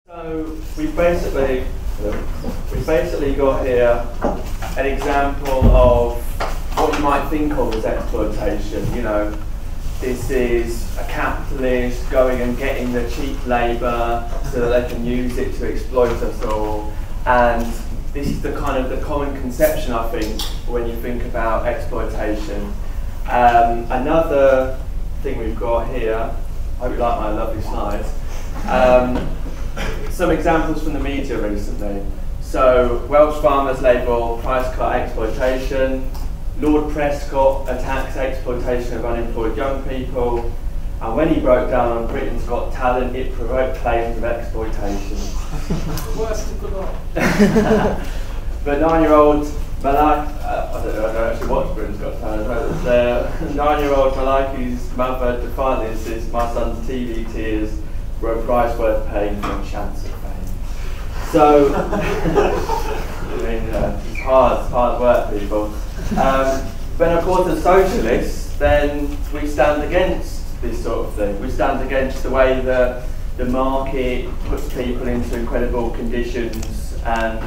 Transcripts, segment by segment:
So we've basically got here an example of what you might think of as exploitation. You know, this is a capitalist going and getting the cheap labour so that they can use it to exploit us all. And this is the common conception, I think, when you think about exploitation. Another thing we've got here, I hope you like my lovely slides. Some examples from the media recently. So, Welsh farmers label price cut exploitation, Lord Prescott attacks exploitation of unemployed young people, and when he broke down on Britain's Got Talent, it provoked claims of exploitation. Worst of the lot. But 9-year-old Malak, I don't actually watch Britain's Got Talent, but 9-year-old Malaki's mother defiantly insists my son's TV tears were a price worth paying for a chance of fame. So, I mean, it's hard work, people. But of course, as socialists, then we stand against this sort of thing. We stand against the way that the market puts people into incredible conditions and,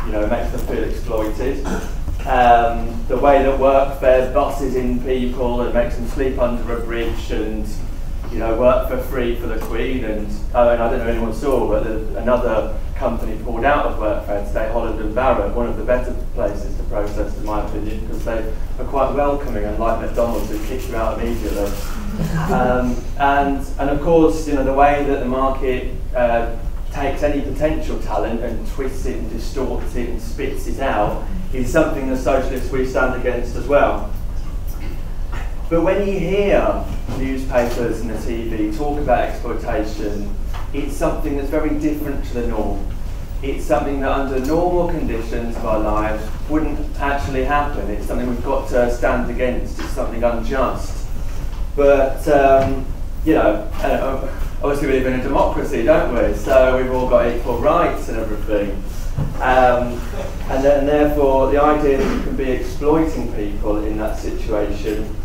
you know, makes them feel exploited. The way that workfare busses in people and makes them sleep under a bridge and, you know, work for free for the Queen. And I don't know if anyone saw, but another company pulled out of workfare today, Holland and Barrett, one of the better places to protest, in my opinion, because they are quite welcoming, unlike McDonald's, who kick you out immediately. And of course, you know, the way that the market takes any potential talent and twists it and distorts it and spits it out is something that socialists we stand against as well. But when you hear newspapers and the TV talk about exploitation, it's something that's very different to the norm. It's something that under normal conditions of our lives wouldn't actually happen. It's something we've got to stand against. It's something unjust. But, you know, obviously we live in a democracy, don't we? So we've all got equal rights and everything. And therefore, the idea that you can be exploiting people in that situation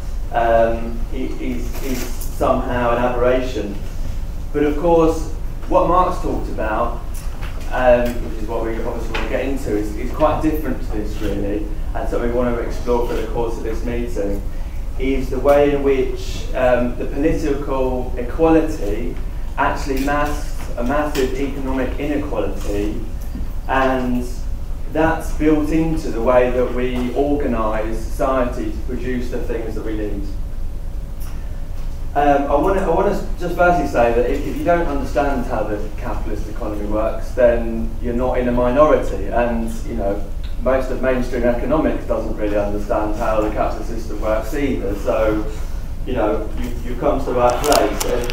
is somehow an aberration. But of course, what Marx talked about, which is what we obviously want to get into, is quite different to this really, and so we want to explore for the course of this meeting, is the way in which the political equality actually masks a massive economic inequality, and that's built into the way that we organise society to produce the things that we need. I want to just firstly say that if you don't understand how the capitalist economy works, then you're not in a minority, and you know, most of mainstream economics doesn't really understand how the capitalist system works either. So, you know, you've come to the right place, and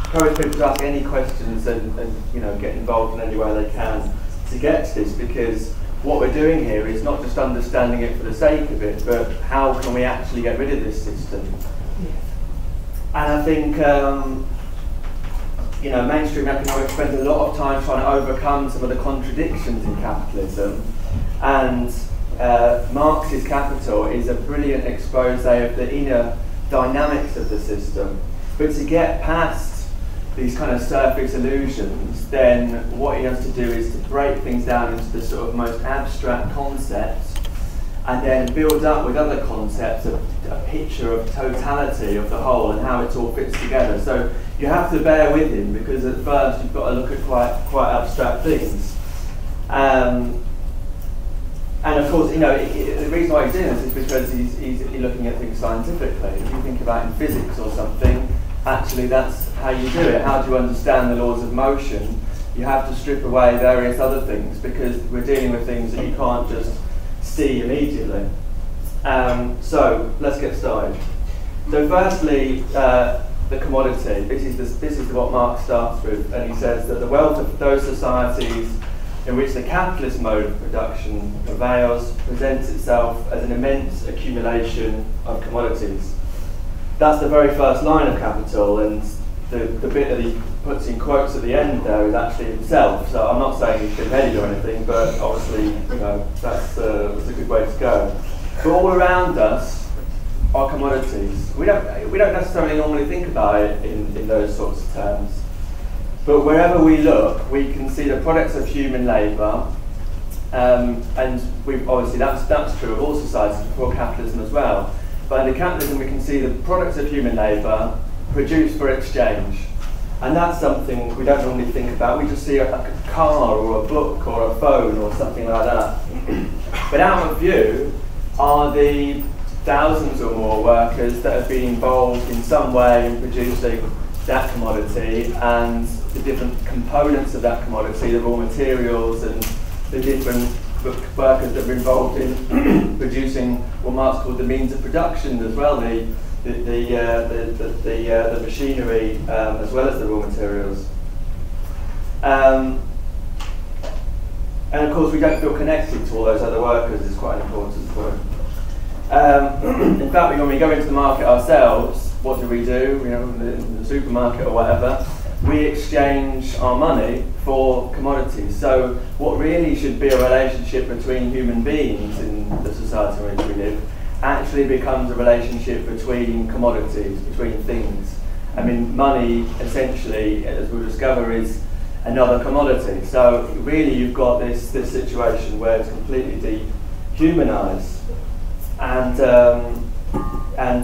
encourage people to ask any questions and you know, get involved in any way they can to get to this, because what we're doing here is not just understanding it for the sake of it, but how can we actually get rid of this system? And I think, you know, mainstream economics spends a lot of time trying to overcome some of the contradictions in capitalism, and Marx's Capital is a brilliant expose of the inner dynamics of the system. But to get past these kind of surface illusions, then what he has to do is to break things down into the sort of most abstract concepts, and then build up with other concepts a picture of totality of the whole and how it all fits together. So you have to bear with him, because at first you've got to look at quite abstract things. And of course, you know, the reason why he's doing this is because he's looking at things scientifically. If you think about in physics or something, actually that's how you do it. How do you understand the laws of motion? You have to strip away various other things, because we're dealing with things that you can't just see immediately. So let's get started. So firstly, the commodity. This is what Marx starts with, and he says that the wealth of those societies in which the capitalist mode of production prevails presents itself as an immense accumulation of commodities. That's the very first line of Capital, and the bit that he puts in quotes at the end there is actually himself. So I'm not saying he's been-headed or anything, but obviously, you know, that's a good way to go. But all around us are commodities. We don't necessarily normally think about it in those sorts of terms. But wherever we look, we can see the products of human labour, and obviously that's true of all societies before capitalism as well. But under capitalism, we can see the products of human labour produced for exchange. And that's something we don't normally think about. We just see like a car or a book or a phone or something like that. But out of view are the thousands or more workers that have been involved in some way in producing that commodity and the different components of that commodity, the raw materials and the different workers that are involved in producing what Marx called the means of production as well, the machinery as well as the raw materials. And of course we don't feel connected to all those other workers is quite an important point. In fact, when we go into the market ourselves, what do? In the supermarket or whatever, we exchange our money for commodities. So what really should be a relationship between human beings in the society in which we live actually becomes a relationship between commodities, between things. I mean, money essentially, as we'll discover, is another commodity. So really you've got this situation where it's completely dehumanised. And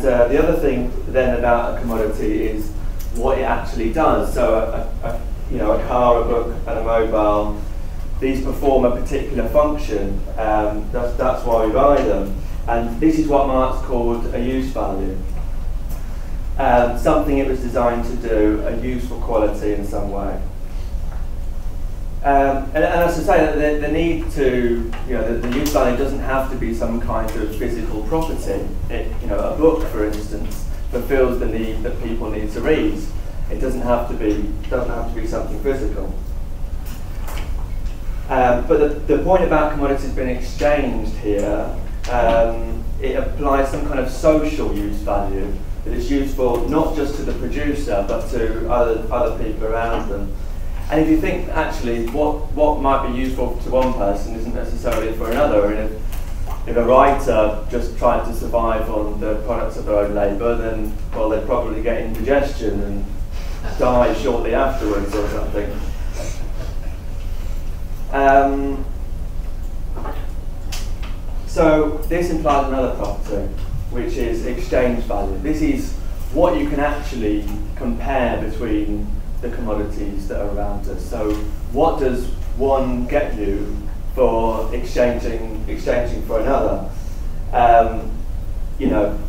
the other thing then about a commodity is what it actually does. So a car, a book, and a mobile, these perform a particular function. That's why we buy them. And this is what Marx called a use value. Something it was designed to do, a useful quality in some way. And as I say, the need to, the use value doesn't have to be some kind of physical property. A book, for instance, fulfills the need that people need to read. It doesn't have to be something physical. But the point about commodities being exchanged here, it applies some kind of social use value that is useful not just to the producer but to other people around them. And if you think actually what might be useful to one person isn't necessarily for another, and if a writer just tried to survive on the products of their own labour, then well they'd probably get indigestion and die shortly afterwards or something. So this implies another property, which is exchange value. This is what you can actually compare between the commodities that are around us. So what does one get you for exchanging for another?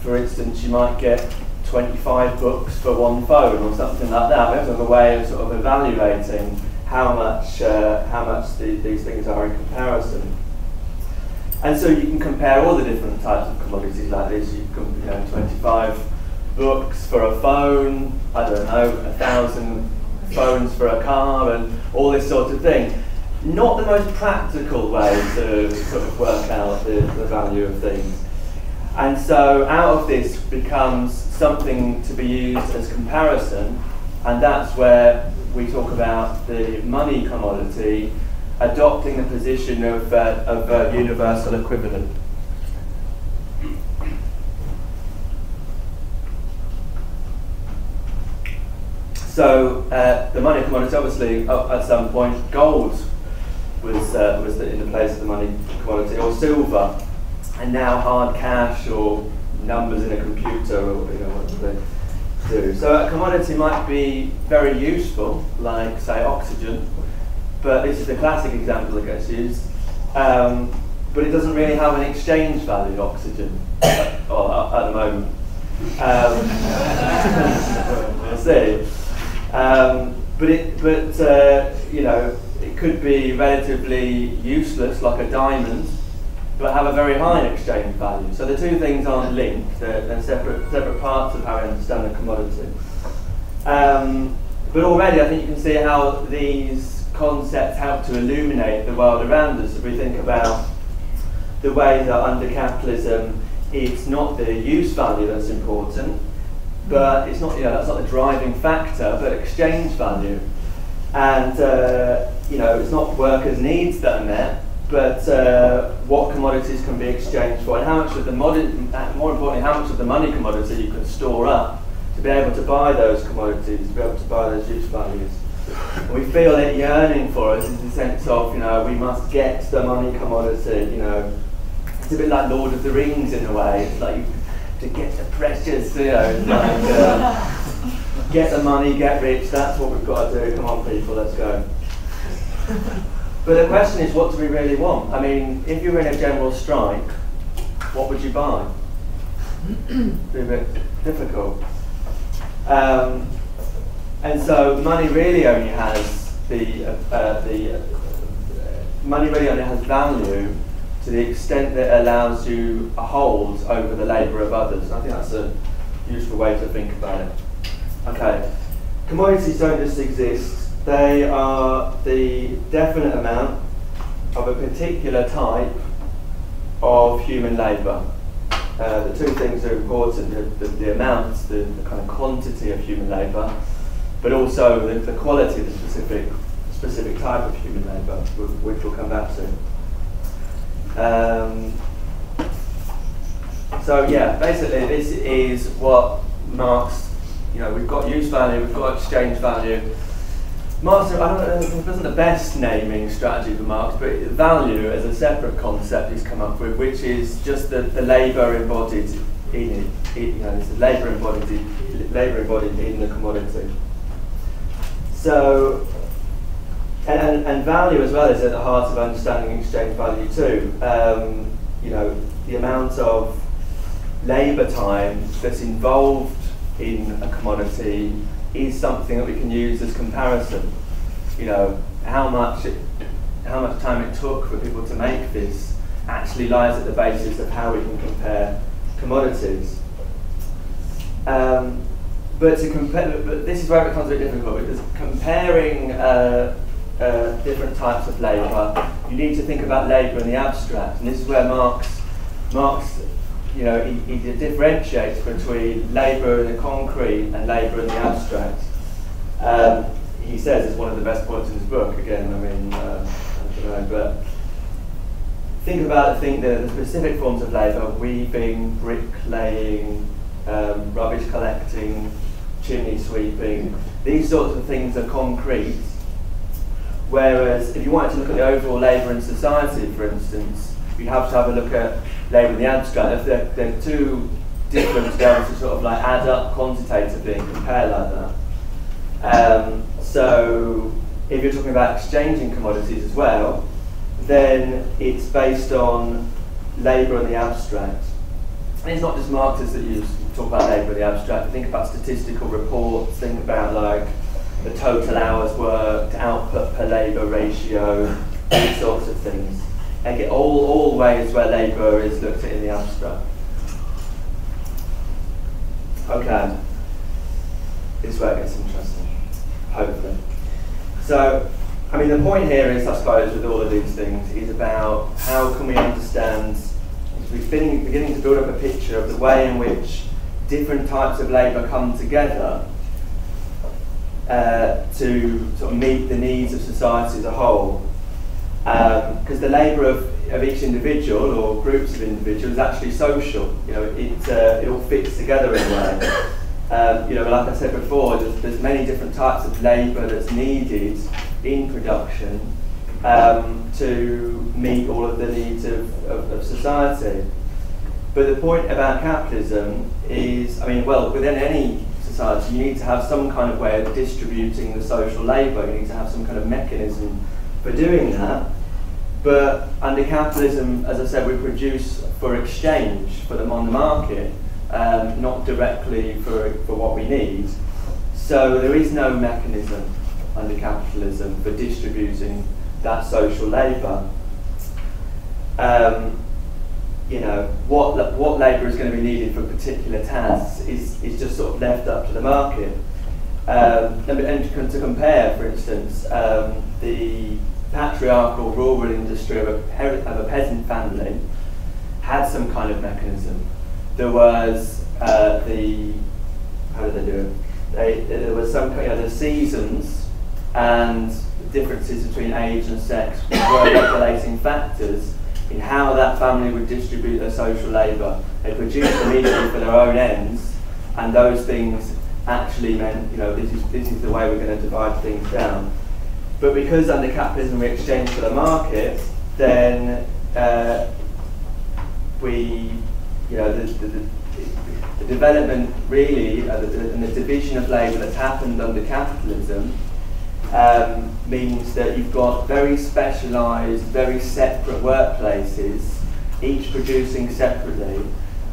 For instance, you might get 25 books for one phone or something like that. We have to have a way of sort of evaluating how much these things are in comparison. And so you can compare all the different types of commodities like this. You can 25 books for a phone, 1,000 phones for a car, and all this sort of thing. Not the most practical way to sort of work out the value of things. And so out of this becomes something to be used as comparison, and that's where we talk about the money commodity adopting the position of universal equivalent. So the money commodity, obviously, at some point, gold was in the place of the money commodity, or silver, and now hard cash or numbers in a computer, or what do they do? So a commodity might be very useful, like say oxygen, but this is the classic example that gets used. But it doesn't really have an exchange value, oxygen, at the moment. We'll see. It could be relatively useless, like a diamond, but have a very high exchange value. So the two things aren't linked; they're separate parts of how we understand a commodity. But already, I think you can see how these concepts help to illuminate the world around us. If we think about the way that under capitalism, it's not the use value that's important, but it's not, that's not the driving factor, but exchange value. And it's not workers' needs that are met, but what commodities can be exchanged for, and how much of the more importantly, how much of the money commodity you can store up to be able to buy those commodities, to be able to buy those use values. We feel it yearning for us in the sense of, you know, we must get the money commodity, you know. It's a bit like Lord of the Rings in a way. It's like to get the precious, you know, it's like get the money, get rich, that's what we've got to do. Come on people, let's go. But the question is, what do we really want? I mean, if you were in a general strike, what would you buy? It'd be a bit difficult. And so money really only has money really only has value to the extent that it allows you a hold over the labour of others. I think that's a useful way to think about it. Okay, commodities don't just exist. They are the definite amount of a particular type of human labour. The two things are important, the amounts, the kind of quantity of human labour, but also the quality of the specific type of human labour, which we'll come back to. So yeah, basically this is what Marx, you know, we've got use value, we've got exchange value. Marx, I don't know, it wasn't the best naming strategy for Marx, but value as a separate concept he's come up with, which is just the labour embodied in it. You know, it's the labour embodied in the commodity. So, and value as well is at the heart of understanding exchange value too. You know, the amount of labour time that's involved in a commodity is something that we can use as comparison. You know, how much time it took for people to make this actually lies at the basis of how we can compare commodities. But this is where it becomes a bit difficult, because comparing different types of labour, you need to think about labour in the abstract, and this is where Marx, you know, he differentiates between labour in the concrete and labour in the abstract. He says it's one of the best points in his book. Again, I mean, I don't know, but think about the specific forms of labour: weaving, bricklaying, rubbish collecting, chimney sweeping. These sorts of things are concrete. Whereas if you wanted to look at the overall labour in society, for instance, you have to have a look at labour in the abstract. They're too different to be able to sort of like add up quantitatively and compare like that. So if you're talking about exchanging commodities as well, then it's based on labour in the abstract. And it's not just Marxists that talk about labour in the abstract. Think about statistical reports, think about like the total hours worked, output per labour ratio, these sorts of things. And get all ways where labour is looked at in the abstract. Okay, this is where it gets interesting, hopefully. So, I mean, the point here is, I suppose, with all of these things, is about how can we understand, we're beginning to build up a picture of the way in which different types of labour come together to sort of meet the needs of society as a whole. Because the labour of each individual or groups of individuals is actually social. You know, it all fits together in a way. You know, like I said before, there's many different types of labour that's needed in production to meet all of the needs of society. But the point about capitalism is, I mean, well, within any society, you need to have some kind of way of distributing the social labour. You need to have some kind of mechanism for doing that. But under capitalism, as I said, we produce for exchange, for them on the market, not directly for what we need. So there is no mechanism under capitalism for distributing that social labour. You know, what labour is going to be needed for particular tasks is just sort of left up to the market. And to compare, for instance, the patriarchal rural industry of a peasant family had some kind of mechanism. There was how did they do it? There was some kind of the seasons and differences between age and sex were regulating factors in how that family would distribute their social labour. They produced immediately for their own ends, and those things actually meant, this is the way we're going to divide things down. But because under capitalism we exchange for the market, then the development really, and the division of labour that's happened under capitalism means that you've got very specialised, very separate workplaces, each producing separately,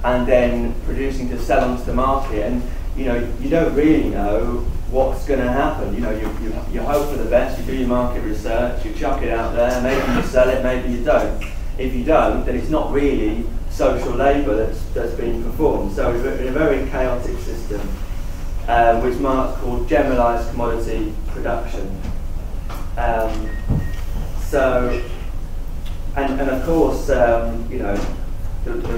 and then producing to sell onto the market. And you don't really know what's going to happen. You hope for the best, you do your market research, you chuck it out there, maybe you sell it, maybe you don't. If you don't, then it's not really social labour that's being performed. So we're in a very chaotic system, which Marx called generalised commodity production. And of course, there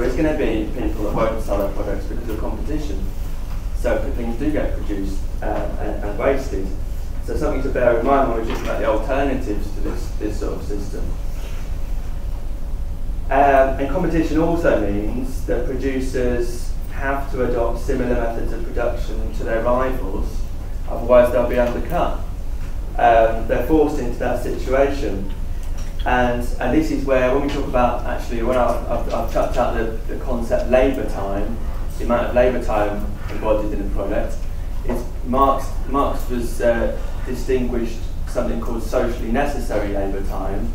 is going to be people that won't sell their products because of competition. So things do get produced and wasted. So something to bear in mind when we're talking about the alternatives to this sort of system. And competition also means that producers have to adopt similar methods of production to their rivals, otherwise they'll be undercut. They're forced into that situation. And this is where, when we talk about, actually, when I've touched out the concept labour time, the amount of labour time embodied in the product, is Marx was distinguished something called socially necessary labour time,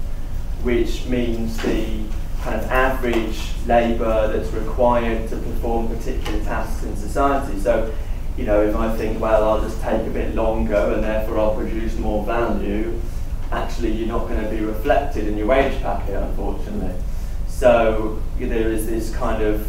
which means the kind of average labour that's required to perform particular tasks in society. So, if I think, well, I'll just take a bit longer and therefore I'll produce more value, actually you're not going to be reflected in your wage packet, unfortunately. So there is this kind of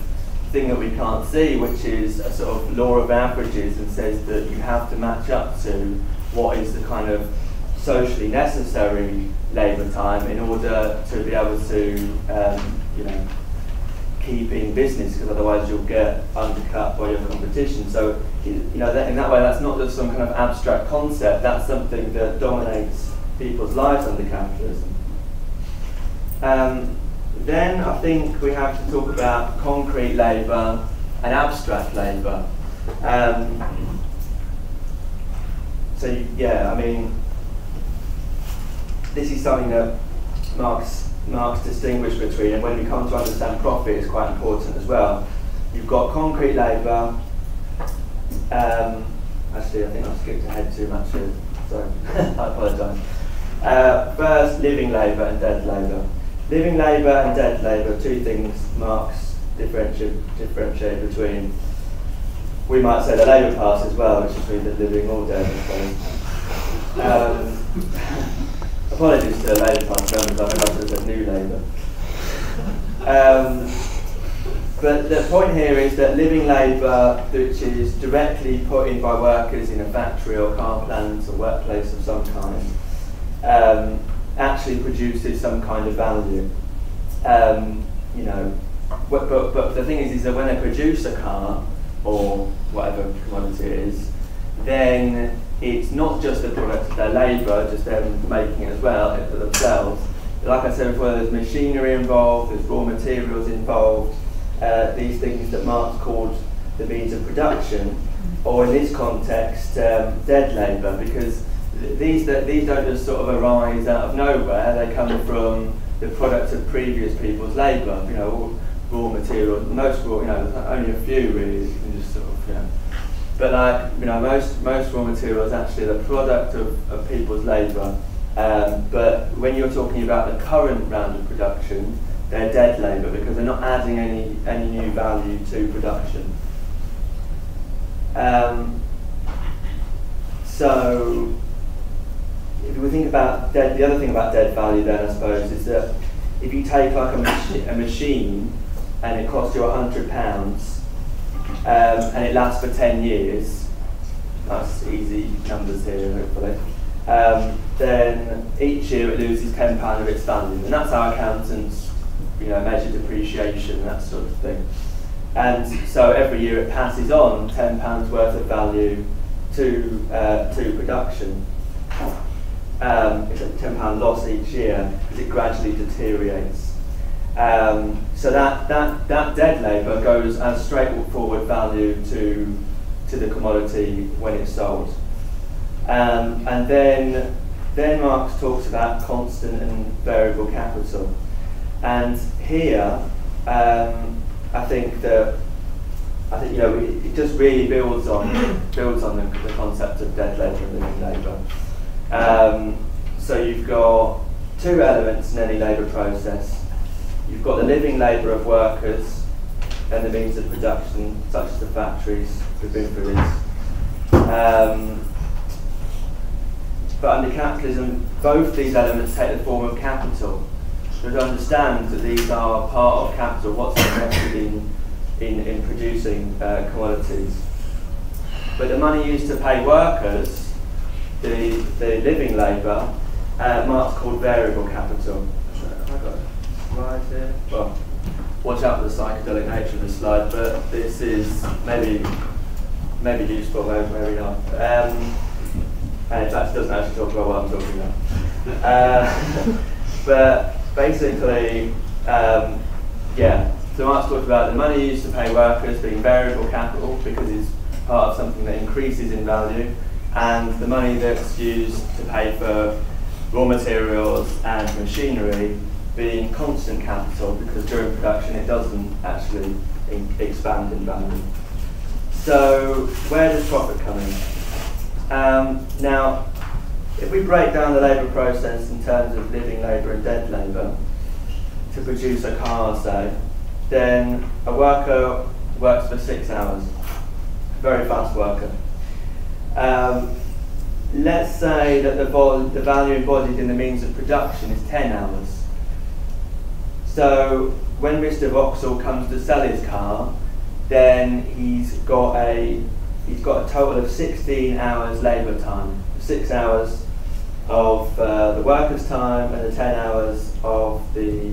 thing that we can't see, which is a sort of law of averages, and says that you have to match up to what is the kind of socially necessary labour time in order to be able to keep in business, because otherwise you'll get undercut by your competition. So in that way, that's not just some kind of abstract concept, that's something that dominates people's lives under capitalism. Then I think we have to talk about concrete labour and abstract labour. This is something that Marx distinguished between, and when we come to understand profit, it's quite important as well. You've got concrete labour. Actually, I think I've skipped ahead too much here, so I apologise. First, living labour and dead labour. Living labour and dead labour, two things Marx differentiate between. We might say the labour class as well, which is either living or dead, I suppose. Apologies to the labour class members, I think I should have said new labour. But the point here is that living labour, which is directly put in by workers in a factory or car plant or workplace of some kind, actually produces some kind of value. But the thing is that when they produce a car, or whatever commodity it is, then it's not just the product of their labour, just them making it as well, for themselves. Like I said before, there's machinery involved, there's raw materials involved, these things that Marx called the means of production, or in this context, dead labour, because these don't just sort of arise out of nowhere, they come from the product of previous people's labour, raw materials, most raw, only a few really, you can just sort of, but most raw materials actually are the product of people's labour, but when you're talking about the current round of production, they're dead labour because they're not adding any new value to production. So if we think about the other thing about dead value then, I suppose, is that if you take like a machine and it costs you £100 and it lasts for 10 years, that's easy numbers here hopefully, then each year it loses £10 of its value, and that's how accountants measure depreciation and that sort of thing. And so every year it passes on £10 worth of value to production. It's a £10 loss each year as it gradually deteriorates. So that dead labour goes as straightforward value to to the commodity when it's sold. And then Marx talks about constant and variable capital. And here, I think it just really builds on the concept of dead labour and living labour. So you've got two elements in any labour process. You've got the living labour of workers and the means of production, such as the factories. We've been through this. But under capitalism, both these elements take the form of capital. So to understand that these are part of capital, what's invested in producing commodities. But the money used to pay workers, the living labour, Marx called variable capital. Have I got a slide here? Well, watch out for the psychedelic nature of the slide, but this is maybe useful, maybe not. And in fact, it doesn't actually talk about what I'm talking about. But basically, so Marx talked about the money used to pay workers being variable capital because it's part of something that increases in value, and the money that's used to pay for raw materials and machinery being constant capital because during production it doesn't actually expand in value. So where does profit come in? Now, if we break down the labour process in terms of living labour and dead labour to produce a car, say, then a worker works for 6 hours, very fast worker. Let's say that the value embodied in the means of production is 10 hours. So when Mr. Vauxhall comes to sell his car, then he's got a total of 16 hours labour time, 6 hours of the worker's time and the 10 hours of the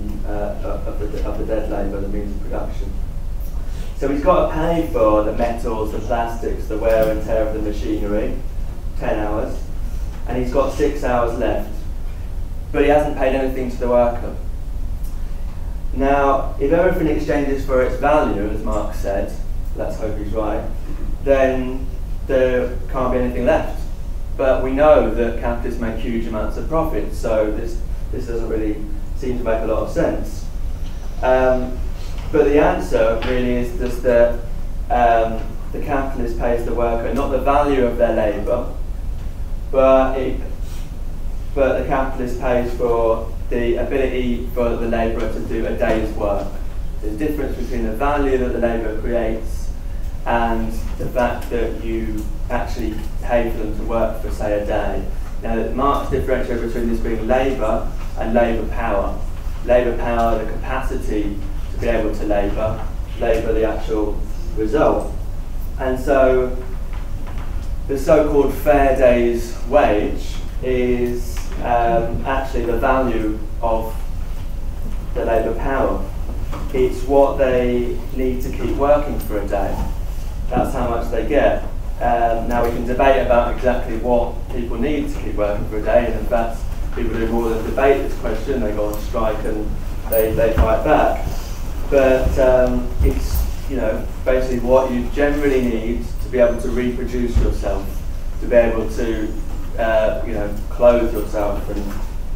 dead labour, the means of production. So he's got to pay for the metals, the plastics, the wear and tear of the machinery, 10 hours, and he's got 6 hours left, but he hasn't paid anything to the worker. Now, if everything exchanges for its value, as Marx said, let's hope he's right, then there can't be anything left. But we know that capitalists make huge amounts of profit, so this doesn't really seem to make a lot of sense. But the answer really is just that the capitalist pays the worker not the value of their labour, but the capitalist pays for the ability for the labourer to do a day's work. There's a difference between the value that the labourer creates and the fact that you actually pay for them to work for, say, a day. Now, Marx differentiates between this being labour and labour power. Labour power, the capacity to be able to labour the actual result. And so the so-called fair day's wage is actually the value of the labour power. It's what they need to keep working for a day. That's how much they get. Now we can debate about exactly what people need to keep working for a day, and in fact people do more than debate this question. They go on strike and they fight back. But it's basically what you generally need to be able to reproduce yourself, to be able to clothe yourself and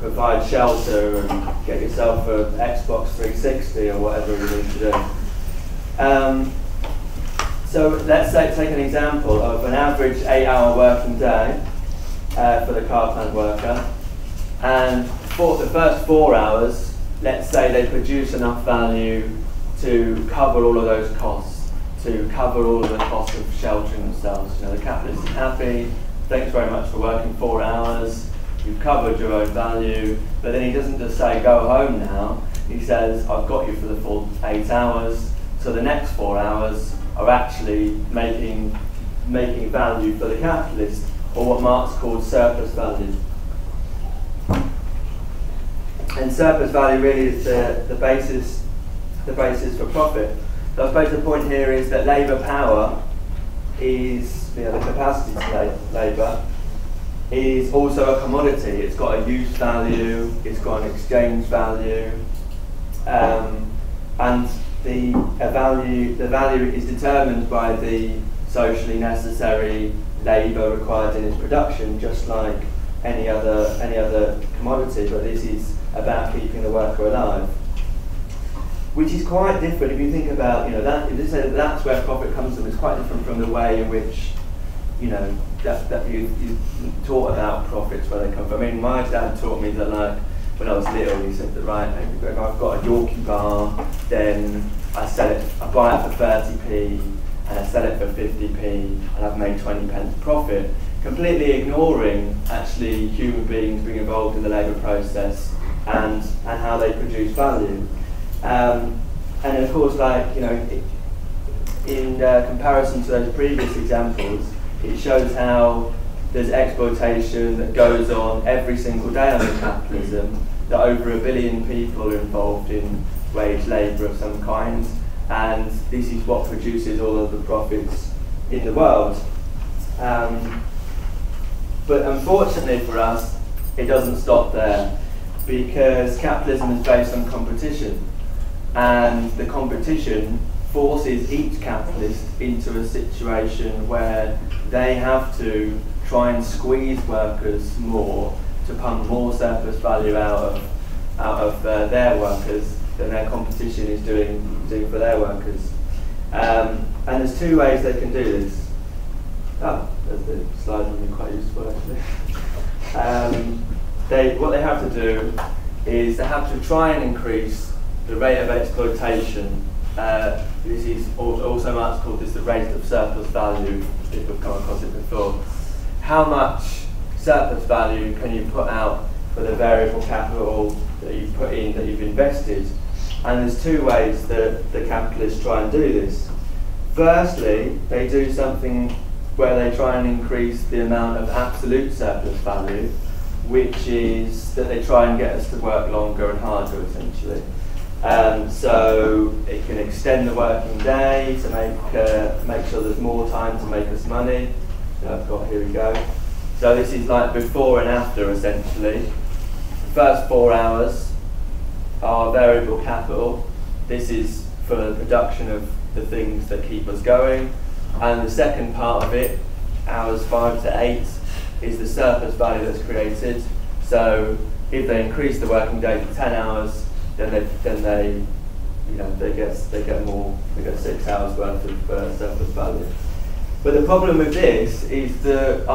provide shelter and get yourself an Xbox 360 or whatever you need to do. So let's take an example of an average 8-hour working day for the car plant worker, and for the first 4 hours, let's say they produce enough value to cover all of those costs, to cover all of the costs of sheltering themselves. The capitalist is happy, thanks very much for working 4 hours, you've covered your own value, but then he doesn't just say go home now, he says I've got you for the full 8 hours, so the next 4 hours are actually making value for the capitalist, or what Marx called surplus value. And surplus value really is the basis for profit. So I suppose the point here is that labour power is, the capacity to labour, is also a commodity. It's got a use value, it's got an exchange value, and the value is determined by the socially necessary labour required in its production, just like any other commodity, but this is about keeping the worker alive. Which is quite different if you think about, that's where profit comes from. It's quite different from the way in which, that you taught about profits, where they come from. I mean, my dad taught me that, like, when I was little, he said that, right, if I've got a Yorkie bar, then I buy it for 30p, and I sell it for 50p, and I've made 20 pence profit, completely ignoring, actually, human beings being involved in the labour process and how they produce value. And of course, in comparison to those previous examples, it shows how there's exploitation that goes on every single day under capitalism, that over 1 billion people are involved in wage labour of some kind, and this is what produces all of the profits in the world. But unfortunately for us, it doesn't stop there, because capitalism is based on competition. And the competition forces each capitalist into a situation where they have to try and squeeze workers more to pump more surplus value out of their workers than their competition is doing for their workers. And there's two ways they can do this. The slide would be quite useful actually. What they have to do is they have to try and increase the rate of exploitation. This is also much called the rate of surplus value, if we've come across it before. How much surplus value can you put out for the variable capital that you've put in, that you've invested? And there's two ways that the capitalists try and do this. Firstly, they do something where they try and increase the amount of absolute surplus value, which is that they try and get us to work longer and harder, essentially. So it can extend the working day to make sure there's more time to make us money. Here we go. So this is like before and after, essentially. The first 4 hours are variable capital. This is for the production of the things that keep us going. And the second part of it, hours 5 to 8, is the surplus value that's created. So if they increase the working day to 10 hours, then they get 6 hours worth of surplus value. But the problem with this is that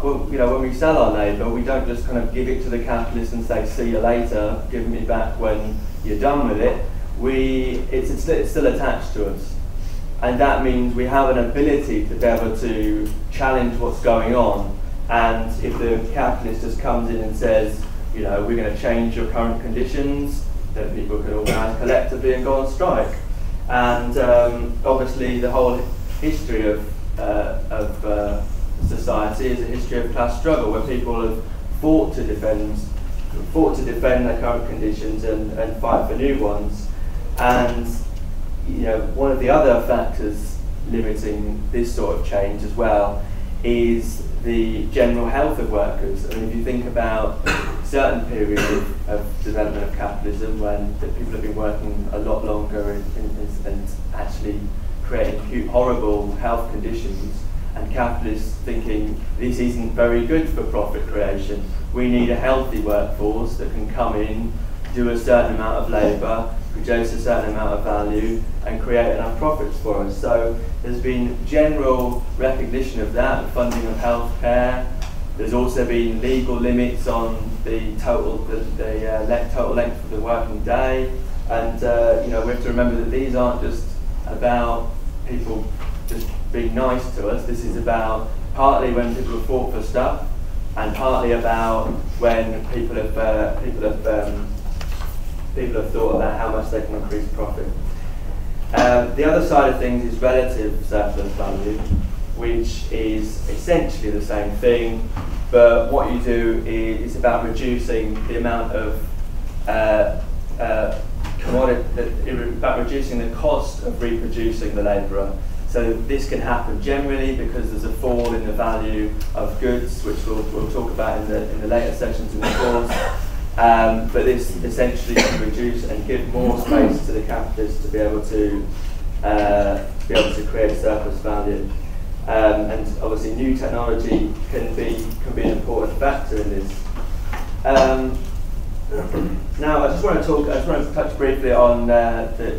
when we sell our labour, we don't just kind of give it to the capitalist and say, see you later, give me back when you're done with it. It's still attached to us. And that means we have an ability to be able to challenge what's going on. And if the capitalist just comes in and says, we're going to change your current conditions, then people can organise collectively and go on strike. And obviously the whole history of society is a history of class struggle, where people have fought to defend their current conditions and fight for new ones. And one of the other factors limiting this sort of change as well is the general health of workers. I mean, if you think about certain periods of development of capitalism when people have been working a lot longer and actually creating horrible health conditions, and capitalists thinking this isn't very good for profit creation. We need a healthy workforce that can come in, do a certain amount of labour, produce a certain amount of value, and create enough profits for us. So there's been general recognition of that, funding of healthcare. There's also been legal limits on the total length of the working day, and we have to remember that these aren't just about people just being nice to us. This is about partly when people have fought for stuff, and partly about when people have thought about how much they can increase profit. The other side of things is relative surplus value, which is essentially the same thing, but what you do is about reducing the amount of about reducing the cost of reproducing the labourer. So this can happen generally because there's a fall in the value of goods, which we'll talk about in the later sessions in the course. But this essentially can reduce and give more space to the capitalists to be able to create surplus value. and obviously new technology can be an important factor in this. Now, I just want to touch briefly on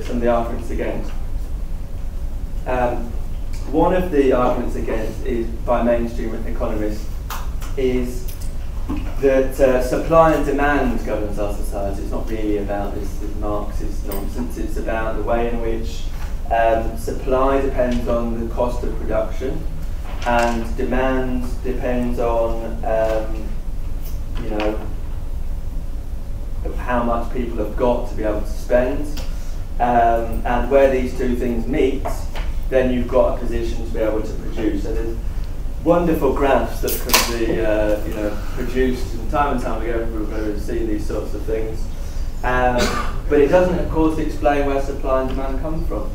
some of the arguments against. One of the arguments against is by mainstream economists is that supply and demand governs our society. It's not really about this Marxist nonsense. It's about the way in which supply depends on the cost of production, and demand depends on how much people have got to be able to spend, and where these two things meet, then you've got a position to be able to produce. So there's wonderful graphs that can be produced from time and time again. We're going to see these sorts of things, but it doesn't, of course, explain where supply and demand come from.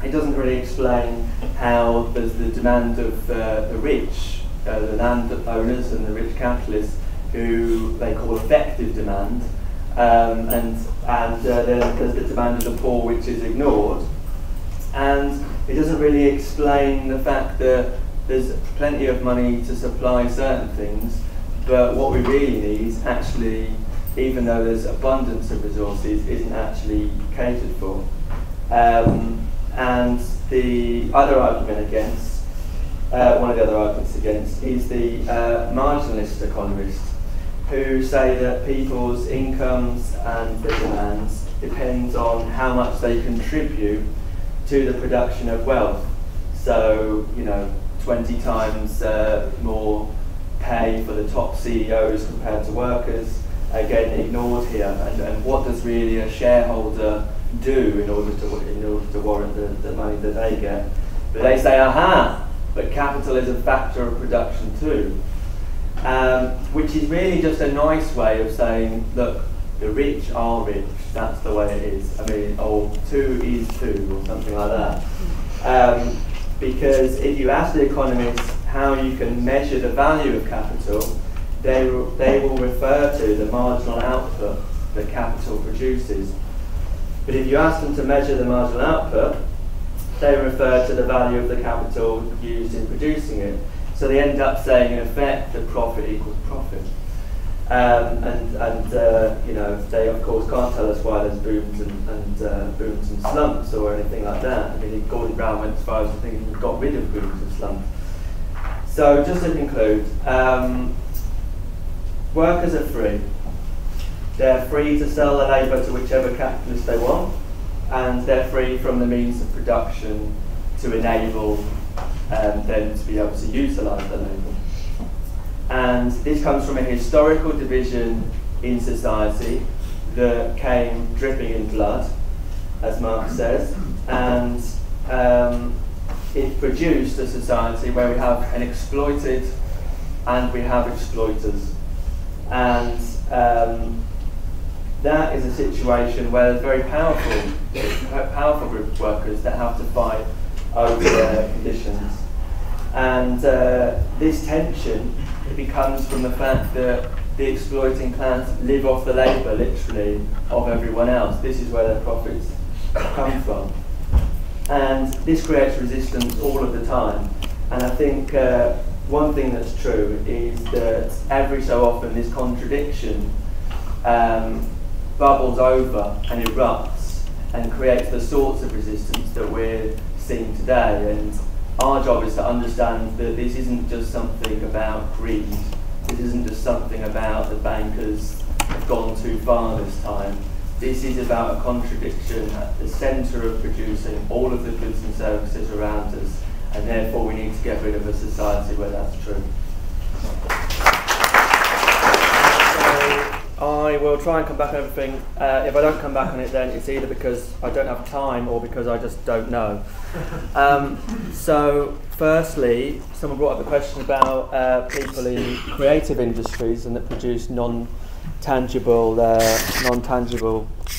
It doesn't really explain how there's the demand of the rich, the landowners and the rich capitalists, who they call effective demand, and then there's the demand of the poor, which is ignored. And it doesn't really explain the fact that there's plenty of money to supply certain things, but what we really need, actually, even though there's abundance of resources, isn't actually catered for. And the other argument against, one of the other arguments against, is the marginalist economists, who say that people's incomes and their demands depends on how much they contribute to the production of wealth. So, 20 times more pay for the top CEOs compared to workers, again ignored here. And what does really a shareholder do in order to warrant the money that they get? But they say, aha, but capital is a factor of production too. Which is really just a nice way of saying, look, the rich are rich, that's the way it is. I mean, two is two, or something like that. Because if you ask the economists how you can measure the value of capital, they will refer to the marginal output that capital produces. But if you ask them to measure the marginal output, they refer to the value of the capital used in producing it. So they end up saying, in effect, that profit equals profit. They of course can't tell us why there's booms and slumps or anything like that. I mean, Gordon Brown went as far as to think we got rid of booms and slumps. So just to conclude, workers are free. They're free to sell their labour to whichever capitalist they want, and they're free from the means of production to enable them to be able to utilise their labour. And this comes from a historical division in society that came dripping in blood, as Marx says, and it produced a society where we have an exploited and we have exploiters. And that is a situation where there's very powerful group of workers that have to fight over their conditions. And this tension, it comes from the fact that the exploiting clans live off the labour, literally, of everyone else. This is where their profits come from. And this creates resistance all of the time. And I think one thing that's true is that every so often this contradiction bubbles over and erupts and creates the sorts of resistance that we're seeing today. And our job is to understand that this isn't just something about greed. This isn't just something about the bankers have gone too far this time. This is about a contradiction at the centre of producing all of the goods and services around us, and therefore we need to get rid of a society where that's true. I will try and come back on everything. If I don't come back on it, then it's either because I don't have time or because I just don't know. So, firstly, someone brought up the question about people in creative industries and that produce non-tangible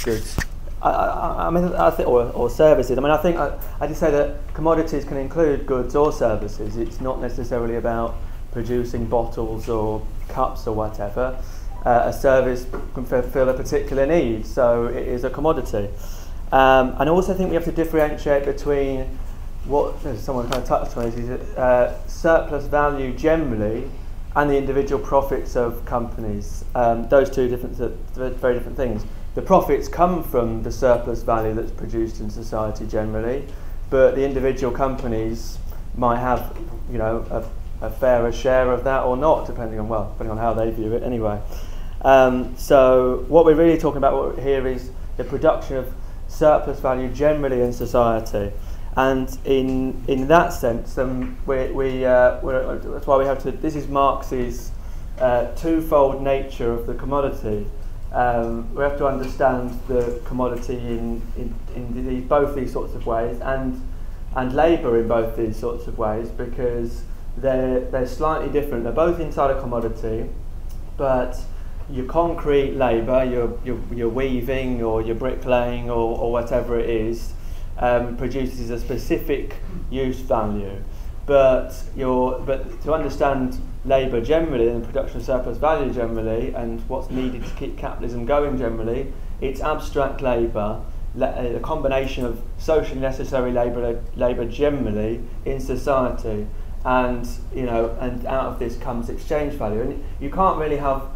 goods. I think, or services. I mean, I think I just say that commodities can include goods or services. It's not necessarily about producing bottles or cups or whatever. A service can fulfill a particular need, so it is a commodity. And I also think we have to differentiate between what someone kind of touched on is surplus value generally and the individual profits of companies. Those two very different things. The profits come from the surplus value that's produced in society generally, but the individual companies might have, you know, a fairer share of that or not, depending on how they view it anyway. So what we're really talking about here is the production of surplus value generally in society, and in that sense, that's why we have to. This is Marx's twofold nature of the commodity. We have to understand the commodity in both these sorts of ways, and labour in both these sorts of ways, because they're slightly different. They're both inside a commodity, but your concrete labour, your weaving or your bricklaying or whatever it is, produces a specific use value. But to understand labour generally and the production of surplus value generally, and what's needed to keep capitalism going generally, it's abstract labour, a combination of socially necessary labour generally in society, and out of this comes exchange value. And you can't really have.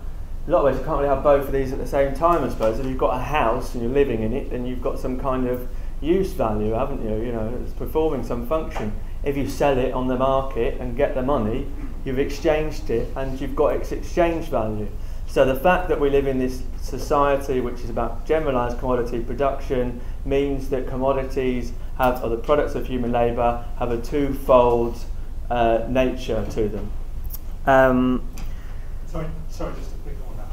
A lot of ways you can't really have both of these at the same time, I suppose. If you've got a house and you're living in it, then you've got some kind of use value, haven't you? You know, it's performing some function. If you sell it on the market and get the money, you've exchanged it and you've got its exchange value. So the fact that we live in this society which is about generalised commodity production means that commodities or the products of human labour have a twofold nature to them. Sorry, just a quick on that.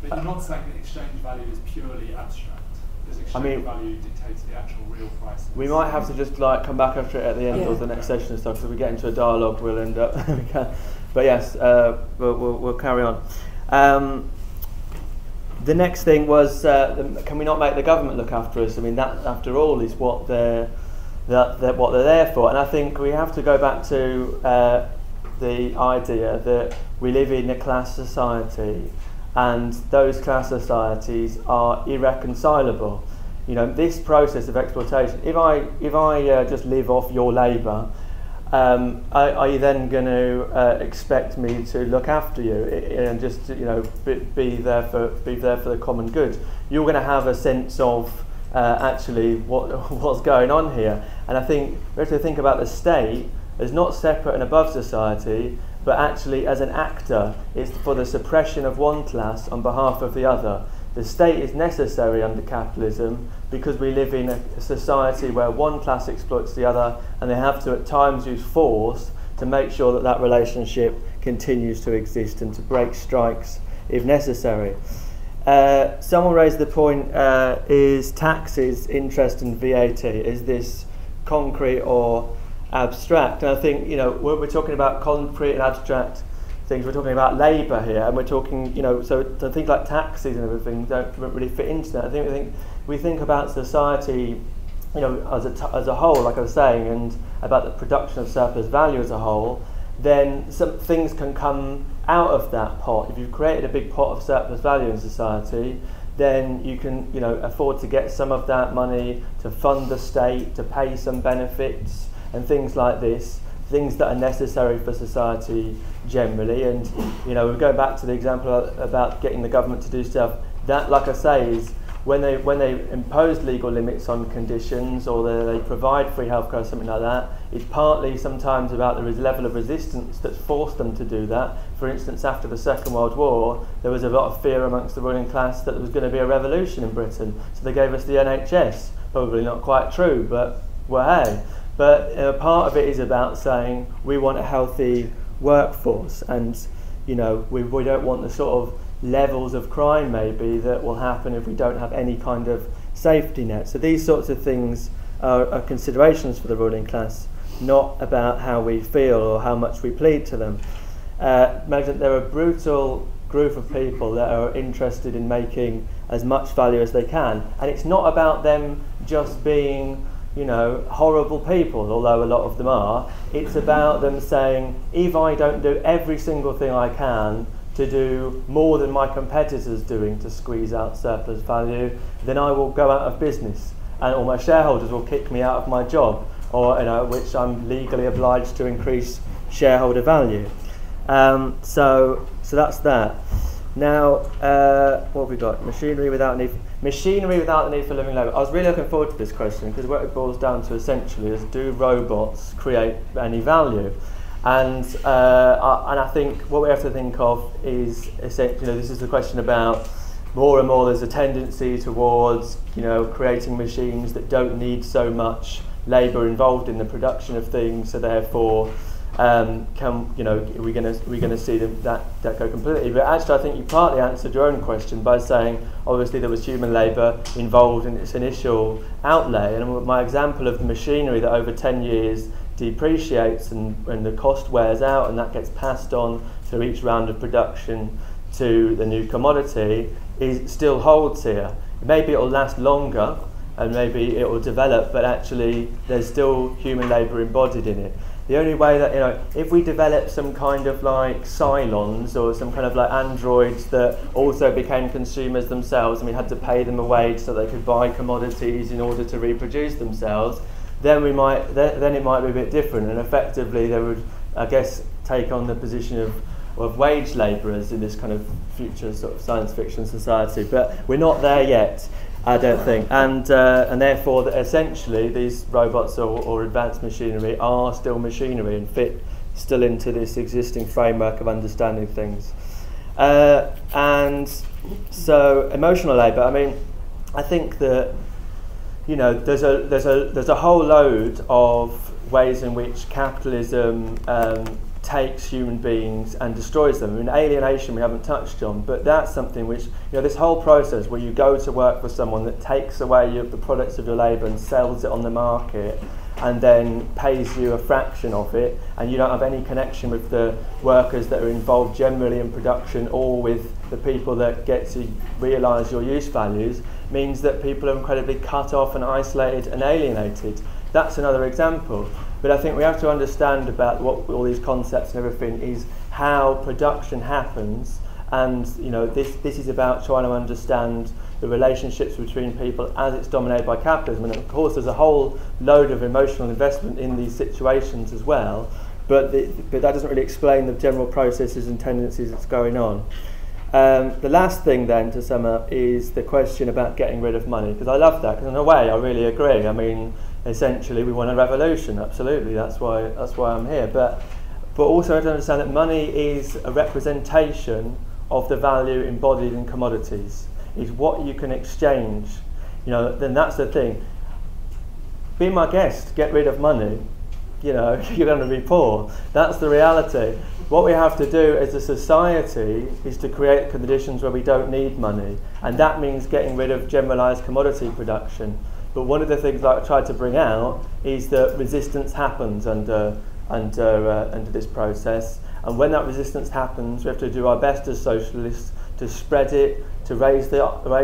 But you're not saying that exchange value is purely abstract, because exchange value dictates the actual real price. We might have to just come back after it at the end of the next session and stuff, because if we get into a dialogue we'll end up but yes, we'll carry on. The next thing was, can we not make the government look after us? I mean, that after all is what they're there for. And I think we have to go back to the idea that we live in a class society, and those class societies are irreconcilable. You know, this process of exploitation, if I just live off your labour, are you then going to expect me to look after you and just be there for the common good? You're going to have a sense of actually what's going on here. And I think we have to think about the state as not separate and above society, but actually as an actor. It's for the suppression of one class on behalf of the other. The state is necessary under capitalism because we live in a society where one class exploits the other, and they have to at times use force to make sure that that relationship continues to exist and to break strikes if necessary. Someone raised the point, is taxes, interest and VAT, is this concrete or abstract? And I think, when we're talking about concrete and abstract things, we're talking about labour here, and we're talking, so things like taxes and everything don't really fit into that. I think we think about society, as a whole, like I was saying, and about the production of surplus value as a whole, then some things can come out of that pot. If you've created a big pot of surplus value in society, then you can, afford to get some of that money to fund the state, to pay some benefits and things like this, things that are necessary for society generally. And we go back to the example about getting the government to do stuff. That, like I say, is when they impose legal limits on conditions, or they provide free healthcare or something like that, it's partly sometimes about the level of resistance that's forced them to do that. For instance, after the Second World War, there was a lot of fear amongst the ruling class that there was going to be a revolution in Britain, so they gave us the NHS. Probably not quite true, but well, hey. But part of it is about saying we want a healthy workforce, and we don't want the sort of levels of crime maybe that will happen if we don't have any kind of safety net. So these sorts of things are considerations for the ruling class, not about how we feel or how much we plead to them. Imagine they're a brutal group of people that are interested in making as much value as they can, and it's not about them just being horrible people, although a lot of them are. It's about them saying, if I don't do every single thing I can to do more than my competitors doing to squeeze out surplus value, then I will go out of business, or my shareholders will kick me out of my job, or which I'm legally obliged to increase shareholder value. So that's that. Now, what have we got? Machinery without the need for living labour. I was really looking forward to this question because what it boils down to essentially is, do robots create any value? And I think what we have to think of is essentially, this is a question about more and more there's a tendency towards creating machines that don't need so much labour involved in the production of things, so therefore we're going to see that go completely. But actually, I think you partly answered your own question by saying obviously there was human labour involved in its initial outlay, and my example of the machinery that over 10 years depreciates and the cost wears out, and that gets passed on through each round of production to the new commodity, still holds here. Maybe it will last longer and maybe it will develop, but actually there's still human labour embodied in it. The only way that, if we develop some kind of like Cylons or some kind of like androids that also became consumers themselves, and we had to pay them a wage so they could buy commodities in order to reproduce themselves, then it might be a bit different, and effectively they would, I guess, take on the position of wage labourers in this kind of future sort of science fiction society. But we're not there yet, I don't think, and therefore essentially these robots or advanced machinery are still machinery and fit still into this existing framework of understanding things. And so emotional labour. I mean, I think that there's a whole load of ways in which capitalism takes human beings and destroys them. I mean, alienation we haven't touched on, but that's something which, this whole process where you go to work for someone that takes away the products of your labour and sells it on the market and then pays you a fraction of it, and you don't have any connection with the workers that are involved generally in production or with the people that get to realise your use values, means that people are incredibly cut off and isolated and alienated. That's another example. But I think we have to understand about what all these concepts and everything is, how production happens, and this is about trying to understand the relationships between people as it's dominated by capitalism. And of course there's a whole load of emotional investment in these situations as well, but that doesn't really explain the general processes and tendencies that's going on. The last thing then to sum up is the question about getting rid of money, because I love that, because in a way I really agree. I mean, essentially we want a revolution, absolutely, that's why I'm here, but also I have to understand that money is a representation of the value embodied in commodities. It's what you can exchange, then that's the thing. Be my guest, get rid of money, you're going to be poor. That's the reality. What we have to do as a society is to create conditions where we don't need money, and that means getting rid of generalised commodity production. But one of the things that I tried to bring out is that resistance happens under this process, and when that resistance happens, we have to do our best as socialists to spread it, to raise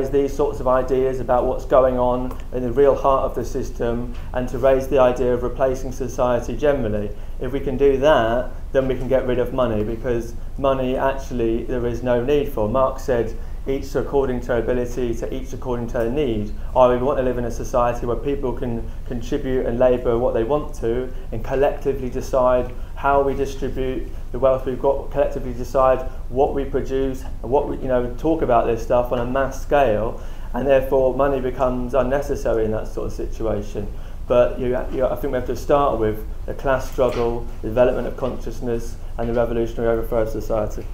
these sorts of ideas about what's going on in the real heart of the system, and to raise the idea of replacing society generally. If we can do that, then we can get rid of money, because money actually there is no need for. Marx said, each according to their ability, to each according to their need. Or we want to live in a society where people can contribute and labour what they want to, and collectively decide how we distribute the wealth we've got, collectively decide what we produce, what we, talk about this stuff on a mass scale, and therefore money becomes unnecessary in that sort of situation. But I think we have to start with the class struggle, the development of consciousness, and the revolutionary overthrow of society.